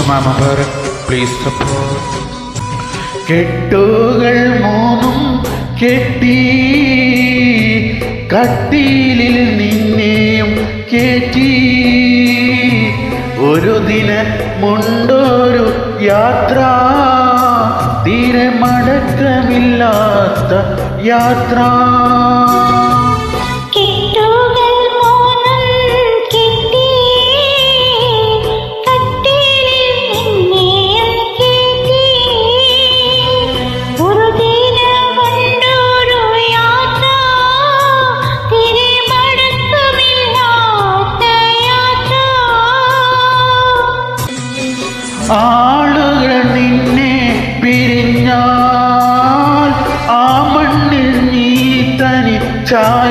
Mama Bharat, please support. കെട്ടുകൾ മൂന്നും കെട്ടി കട്ടിലിൽ നിന്നെയും കേറ്റി ഒരു ദിനമുണ്ടൊരു യാത്ര തീരെ മടക്കമില്ലാത്ത യാത്ര ആളുകൾ നിന്നെ പിരിഞ്ഞാൽ ആ മണ്ണിൽ നീ തനിച്ചായി